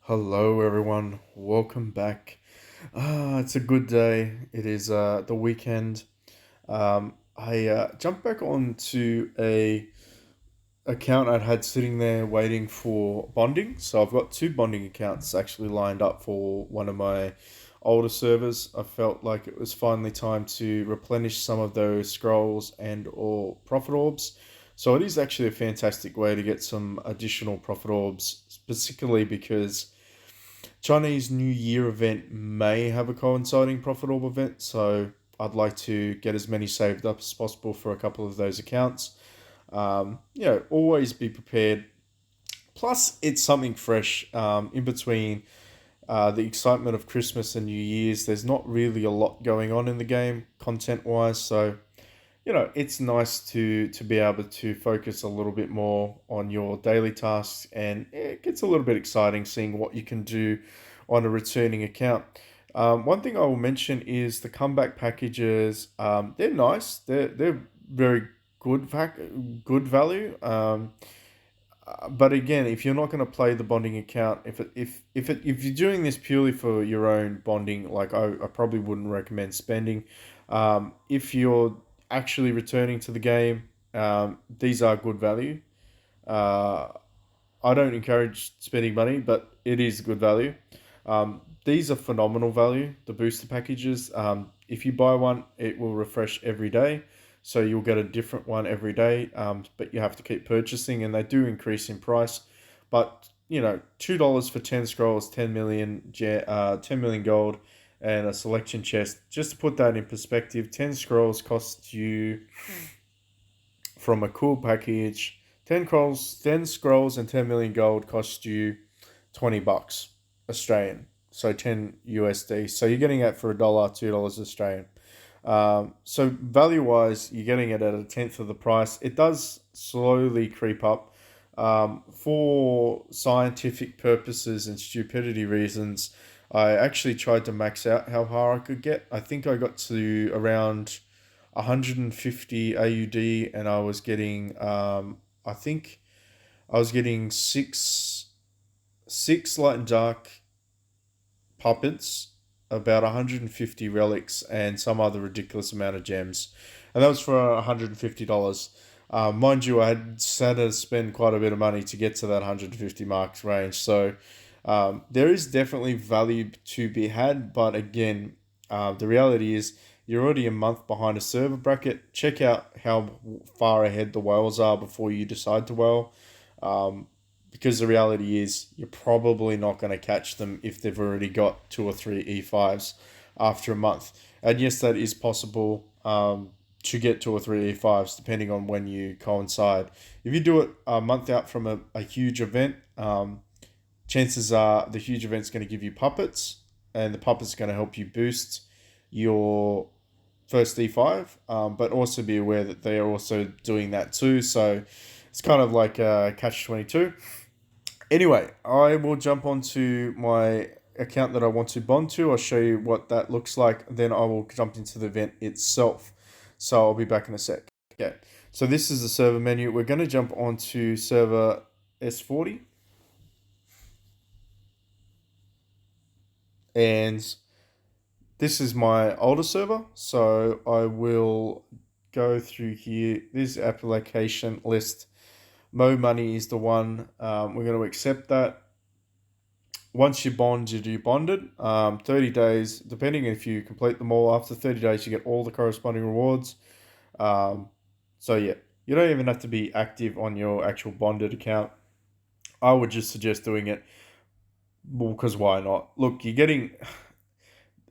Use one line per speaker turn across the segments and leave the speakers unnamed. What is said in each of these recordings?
Hello, everyone. Welcome back. It's a good day. It is the weekend. I jumped back onto a account I'd had sitting there waiting for bonding. So I've got two bonding accounts actually lined up for one of my older servers. I felt like it was finally time to replenish some of those scrolls and or profit orbs. So it is actually a fantastic way to get some additional profit orbs, particularly because Chinese New Year event may have a coinciding profit orb event, so I'd like to get as many saved up as possible for a couple of those accounts. Always be prepared. Plus, it's something fresh in between the excitement of Christmas and New Year's. There's not really a lot going on in the game content wise, so it's nice to be able to focus a little bit more on your daily tasks, and it gets a little bit exciting seeing what you can do on a returning account. One thing I will mention is the comeback packages. They're nice. They're very good value. But again, if you're not going to play the bonding account, if you're doing this purely for your own bonding, like I probably wouldn't recommend spending. If you're actually returning to the game, these are good value. Uh, I don't encourage spending money, but it is good value. These are phenomenal value, the booster packages. If you buy one, it will refresh every day. So you'll get a different one every day, but you have to keep purchasing, and they do increase in price. But $2 for 10 scrolls, 10 million gold, and a selection chest. Just to put that in perspective, 10 scrolls costs you from a cool package. 10 scrolls and 10 million gold cost you $20 Australian. So 10 USD. So you're getting it for a dollar, $2 Australian. So value wise, you're getting it at a tenth of the price. It does slowly creep up. For scientific purposes and stupidity reasons, I actually tried to max out how far I could get. I think I got to around 150 AUD, and I was getting I think I was getting six light and dark puppets, about 150 relics, and some other ridiculous amount of gems, and that was for $150. Mind you, I had to spend quite a bit of money to get to that 150 marks range, so there is definitely value to be had, but again, the reality is you're already a month behind a server bracket. Check out how far ahead the whales are before you decide to whale. Um, because the reality is you're probably not going to catch them if they've already got two or three E5s after a month. And yes, that is possible to get two or three E5s depending on when you coincide. If you do it a month out from a huge event, chances are the huge event's going to give you puppets, and the puppets are going to help you boost your first D5, but also be aware that they are also doing that too. So it's kind of like a catch 22. Anyway, I will jump onto my account that I want to bond to. I'll show you what that looks like. Then I will jump into the event itself. So I'll be back in a sec. Okay. So this is the server menu. We're going to jump onto server S40. And this is my older server. So I will go through here. This application list. Mo Money is the one. We're going to accept that. Once you bond, you do bonded. 30 days, depending if you complete them all, after 30 days, you get all the corresponding rewards. Um, so, yeah, you don't even have to be active on your actual bonded account. I would just suggest doing it, well, because why not? Look, you're getting,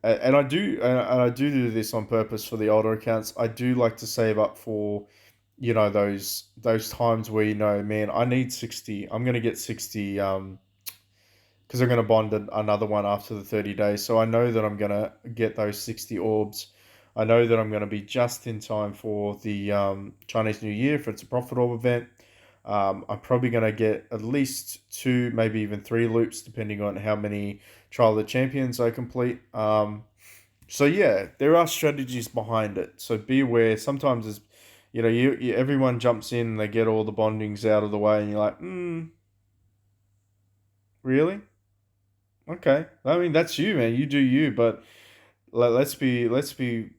and I do this on purpose for the older accounts. I do like to save up for, those times where man, I need 60. I'm gonna get 60. Because I'm going to bond another one after the 30 days. So I know that I'm going to get those 60 orbs. I know that I'm going to be just in time for the Chinese New Year if it's a profit orb event. I'm probably going to get at least two, maybe even three loops, depending on how many Trial of the Champions I complete. So yeah, there are strategies behind it. So be aware. Sometimes it's, everyone jumps in and they get all the bondings out of the way, and you're like, really? Okay. I mean, that's you, man. You do you, but let's be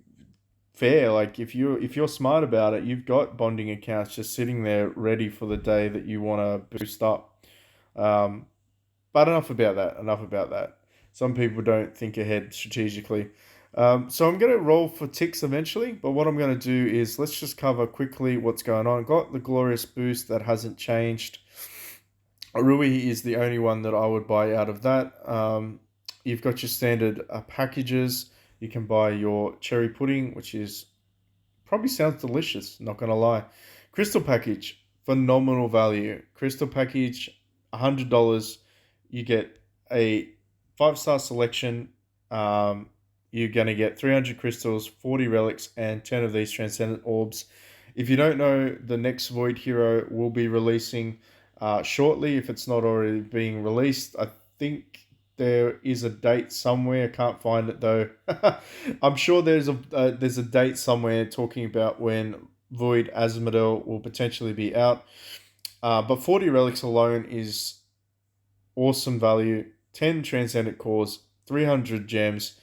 fair. Like if you're smart about it, you've got bonding accounts just sitting there ready for the day that you want to boost up. Um, but enough about that. Enough about that. Some people don't think ahead strategically. So I'm going to roll for ticks eventually, but what I'm going to do is let's just cover quickly what's going on. Got the glorious boost that hasn't changed. Rui is the only one that I would buy out of that. You've got your standard packages. You can buy your cherry pudding, which is probably sounds delicious, not gonna lie. Crystal package, phenomenal value. Crystal package, $100. You get a 5-star selection. Um, you're gonna get 300 crystals, 40 relics, and 10 of these transcendent orbs. If you don't know, the next Void Hero will be releasing shortly. If it's not already being released, I think there is a date somewhere. I can't find it though. I'm sure there's a date somewhere talking about when Void Azimuthal will potentially be out. But 40 relics alone is awesome value. 10 transcendent cores, 300 gems.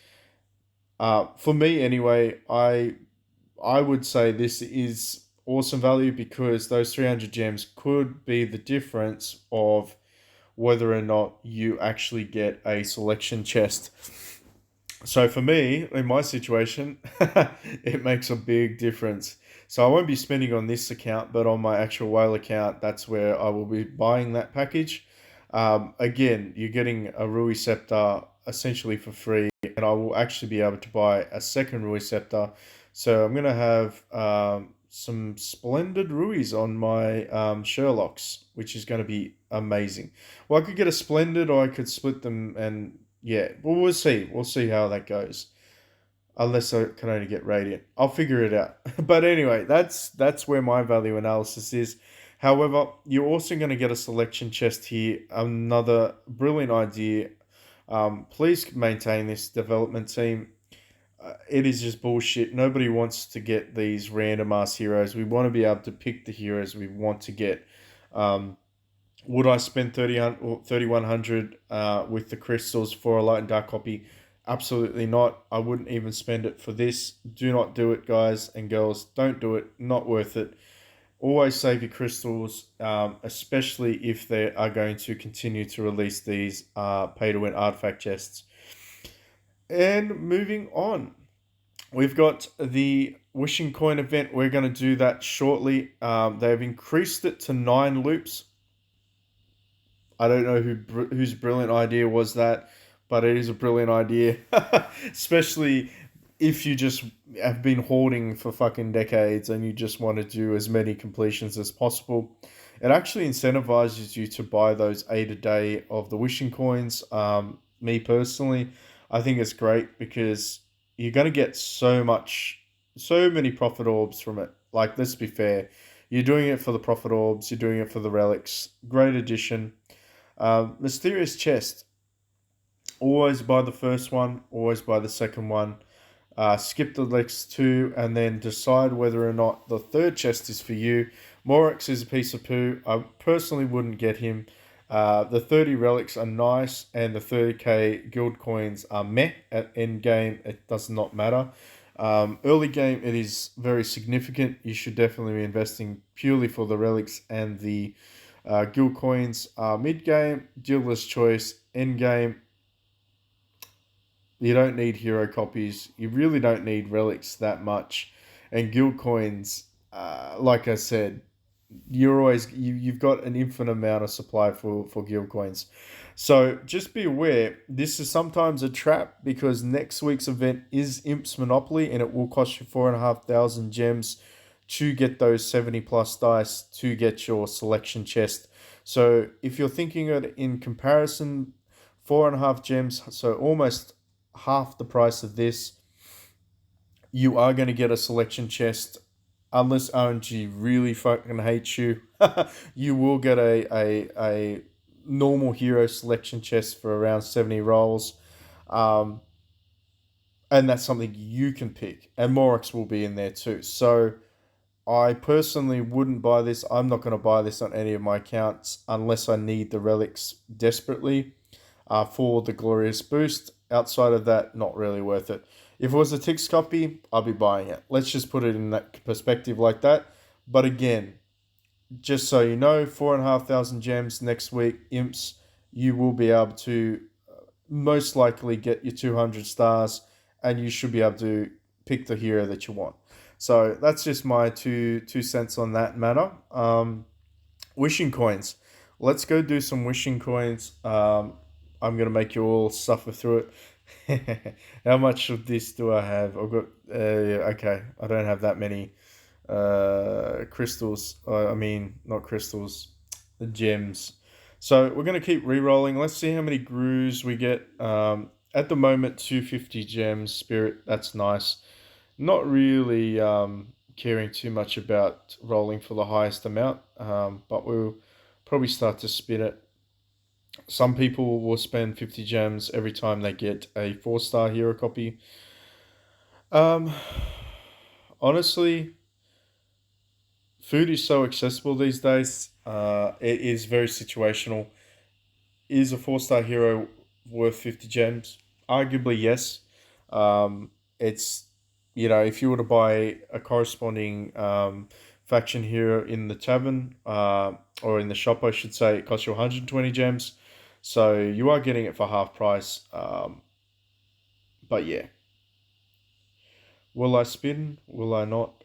For me anyway, I would say this is awesome value because those 300 gems could be the difference of whether or not you actually get a selection chest. So for me, in my situation, it makes a big difference. So I won't be spending on this account, but on my actual whale account, that's where I will be buying that package. Again, you're getting a Rui Scepter essentially for free, and I will actually be able to buy a second Rui Scepter. So I'm gonna have some splendid Ruis on my Sherlocks, which is going to be amazing. Well, I could get a splendid, or I could split them, and yeah, well, we'll see. We'll see how that goes. Unless I can only get radiant, I'll figure it out. But anyway, that's where my value analysis is. However, you're also going to get a selection chest here. Another brilliant idea. Please maintain this development team. It is just bullshit. Nobody wants to get these random ass heroes. We want to be able to pick the heroes we want to get. Um, would I spend 3,100 with the crystals for a light and dark copy? Absolutely not. I wouldn't even spend it for this. Do not do it, guys and girls. Don't do it. Not worth it. Always save your crystals, especially if they are going to continue to release these pay to win artifact chests. And moving on, we've got the wishing coin event. We're going to do that shortly. They've increased it to 9 loops. I don't know whose brilliant idea was that, but it is a brilliant idea, especially if you just have been hoarding for fucking decades and you just want to do as many completions as possible. It actually incentivizes you to buy those 8 a day of the wishing coins. Me personally, I think it's great because you're going to get so many profit orbs from it. Like, let's be fair. You're doing it for the profit orbs, you're doing it for the relics. Great addition. Mysterious chest. Always buy the first one, always buy the second one. Skip the next two and then decide whether or not the third chest is for you. Morax is a piece of poo. I personally wouldn't get him. The 30 relics are nice and the 30k guild coins are meh at end game. It does not matter. Early game, it is very significant. You should definitely be investing purely for the relics and the guild coins. Mid game, dealer's choice. End game, you don't need hero copies. You really don't need relics that much. And guild coins, like I said, you've got an infinite amount of supply for guild coins. So just be aware, this is sometimes a trap because next week's event is Imps Monopoly and it will cost you 4,500 gems to get those 70 plus dice to get your selection chest. So if you're thinking of it in comparison, 4.5 gems, so almost half the price of this, you are going to get a selection chest. Unless RNG really fucking hates you, you will get a normal hero selection chest for around 70 rolls. Um, and that's something you can pick. And Morax will be in there too. So I personally wouldn't buy this. I'm not going to buy this on any of my accounts unless I need the relics desperately. for the glorious boost. Outside of that, not really worth it. If it was a Tix copy, I'll be buying it. Let's just put it in that perspective like that. But again, just so you know, 4,500 gems next week, imps, you will be able to most likely get your 200 stars, and you should be able to pick the hero that you want. So that's just my two cents on that matter. Wishing coins. Let's go do some wishing coins. I'm gonna make you all suffer through it. How much of this do I have? I've got. Okay, I don't have that many crystals. I mean, not crystals, the gems. So we're gonna keep re-rolling. Let's see how many grews we get. At the moment, 250 gems. Spirit, that's nice. Not really caring too much about rolling for the highest amount, but we'll probably start to spin it. Some people will spend 50 gems every time they get a 4-star hero copy. Um, Honestly, food is so accessible these days. It is very situational. Is a 4-star hero worth 50 gems? Arguably, yes. It's, if you were to buy a corresponding faction hero in the tavern, or in the shop, I should say, it costs you 120 gems. So you are getting it for half price. But yeah. Will I spin? Will I not?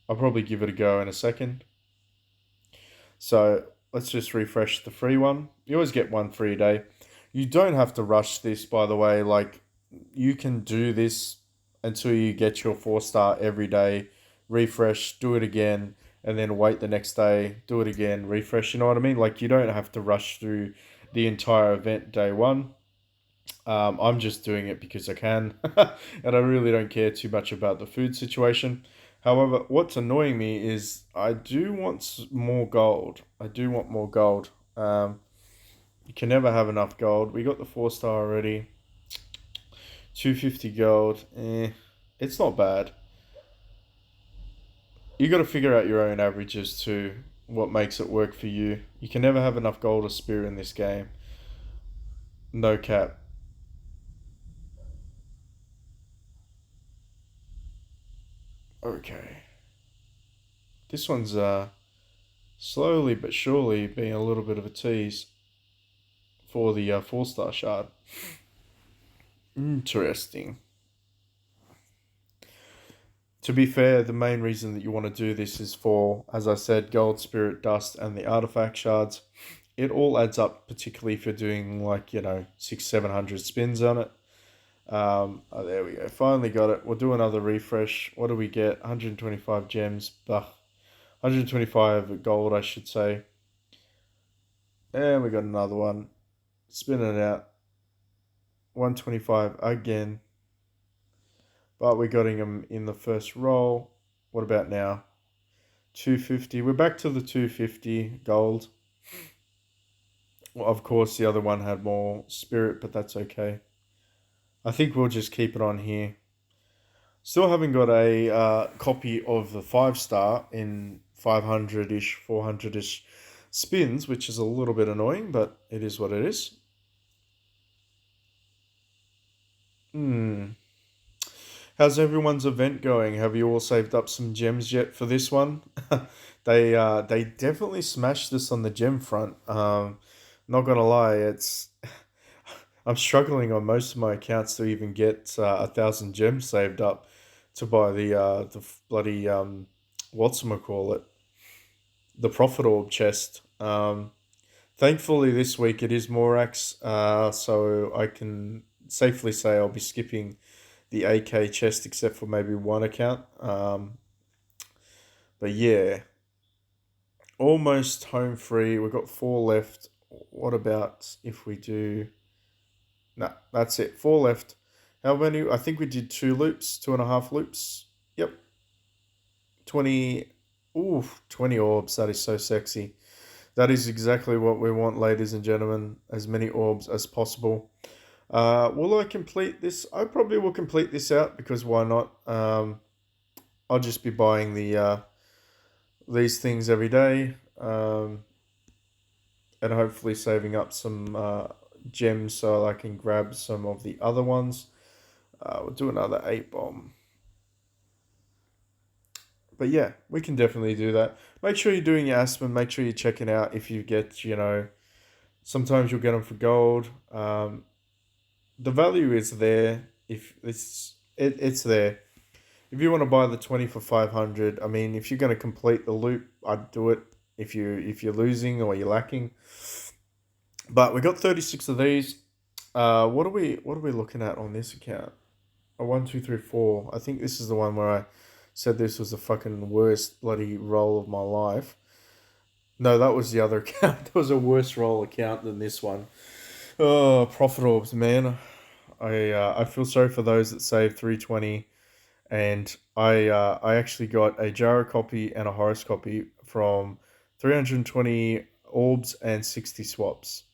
I'll probably give it a go in a second. So let's just refresh the free one. You always get one free a day. You don't have to rush this, by the way. Like, you can do this until you get your 4-star every day. Refresh, do it again, and then wait the next day, do it again, refresh. You know what I mean? Like, you don't have to rush through the entire event day one. I'm just doing it because I can, and I really don't care too much about the food situation. However, what's annoying me is I do want more gold. I do want more gold. You can never have enough gold. We got the 4-star already. 250 gold. It's not bad. You got to figure out your own averages too. What makes it work for you? You can never have enough gold or spear in this game. No cap. Okay. This one's slowly but surely being a little bit of a tease for the 4-star shard. Interesting. To be fair, the main reason that you want to do this is for, as I said, gold, spirit, dust, and the artifact shards. It all adds up, particularly if you're doing like, 600-700 spins on it. Oh, there we go. Finally got it. We'll do another refresh. What do we get? 125 gems. Ugh. 125 gold, I should say. And we got another one. Spin it out. 125 again. But we're getting them in the first roll. What about now? 250. We're back to the 250 gold. Well, of course, the other one had more spirit, but that's okay. I think we'll just keep it on here. Still haven't got a copy of the 5-star in 500-ish, 400-ish spins, which is a little bit annoying, but it is what it is. How's everyone's event going? Have you all saved up some gems yet for this one? They definitely smashed this on the gem front. Not gonna lie, it's I'm struggling on most of my accounts to even get 1,000 gems saved up to buy the bloody whatchamacallit, the profit orb chest. Thankfully this week it is Morax, so I can safely say I'll be skipping the AK chest except for maybe one account. But yeah, almost home free. We've got 4 left. What about if we do? No, that's it. 4 left. How many? I think we did 2 loops, 2.5 loops. Yep. 20. Ooh, 20 orbs. That is so sexy. That is exactly what we want, ladies and gentlemen. As many orbs as possible. Will I complete this? I probably will complete this out because why not? I'll just be buying these things every day, and hopefully saving up some gems so I can grab some of the other ones. We'll do another 8 bomb. But yeah, we can definitely do that. Make sure you're doing your Aspen. Make sure you're checking out if you get, sometimes you'll get them for gold. The value is there. If it's there. If you want to buy the 20 for 500, I mean, if you're going to complete the loop, I'd do it. If you're losing or you're lacking, but we got 36 of these. What are we looking at on this account? A 1, 2, 3, 4. I think this is the one where I said this was the fucking worst bloody roll of my life. No, that was the other account. That was a worse roll account than this one. Oh, profit orbs, man. I feel sorry for those that saved 320, and I actually got a Jara copy and a Horus copy from 320 orbs and 60 swaps.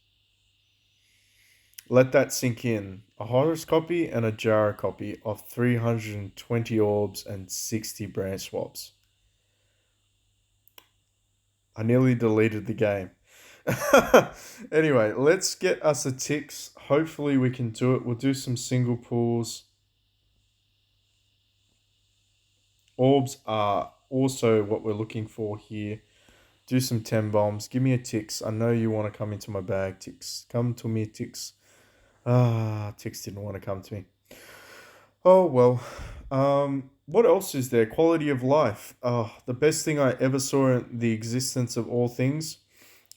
Let that sink in. A Horus copy and a Jara copy of 320 orbs and 60 brand swaps. I nearly deleted the game. Anyway, let's get us a ticks. Hopefully we can do it. We'll do some single pools. Orbs are also what we're looking for here. Do some 10 bombs. Give me a ticks. I know you want to come into my bag, ticks. Come to me, ticks. Ticks didn't want to come to me. Oh, well. What else is there? Quality of life. The best thing I ever saw in the existence of all things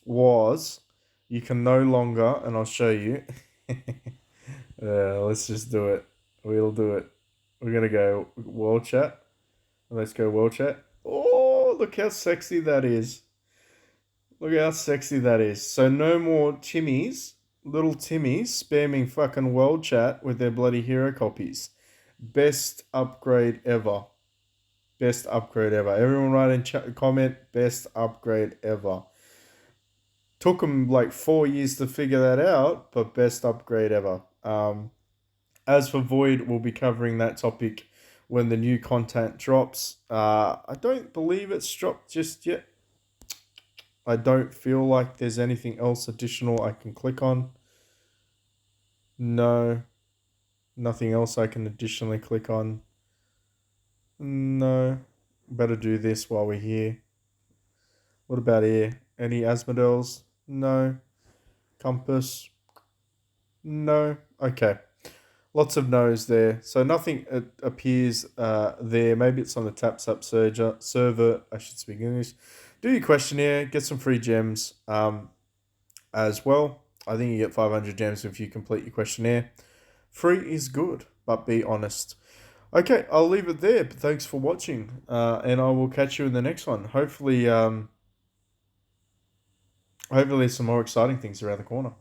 was you can no longer, and I'll show you. Let's just do it. We'll do it. We're going to go world chat. Let's go world chat. Oh, look how sexy that is. Look how sexy that is. So no more Timmies, little Timmies, spamming fucking world chat with their bloody hero copies. Best upgrade ever. Best upgrade ever. Everyone write in chat, comment, best upgrade ever. Took them like 4 years to figure that out, but best upgrade ever. As for Void, we'll be covering that topic when the new content drops. I don't believe it's dropped just yet. I don't feel like there's anything else additional I can click on. No. Nothing else I can additionally click on. No. Better do this while we're here. What about here? Any Asmodeels? No. Compass? No. Okay. Lots of no's there. So nothing appears there. Maybe it's on the TapSap server. I should speak English. Do your questionnaire. Get some free gems as well. I think you get 500 gems if you complete your questionnaire. Free is good, but be honest. Okay, I'll leave it there. But thanks for watching, and I will catch you in the next one. Hopefully, some more exciting things around the corner.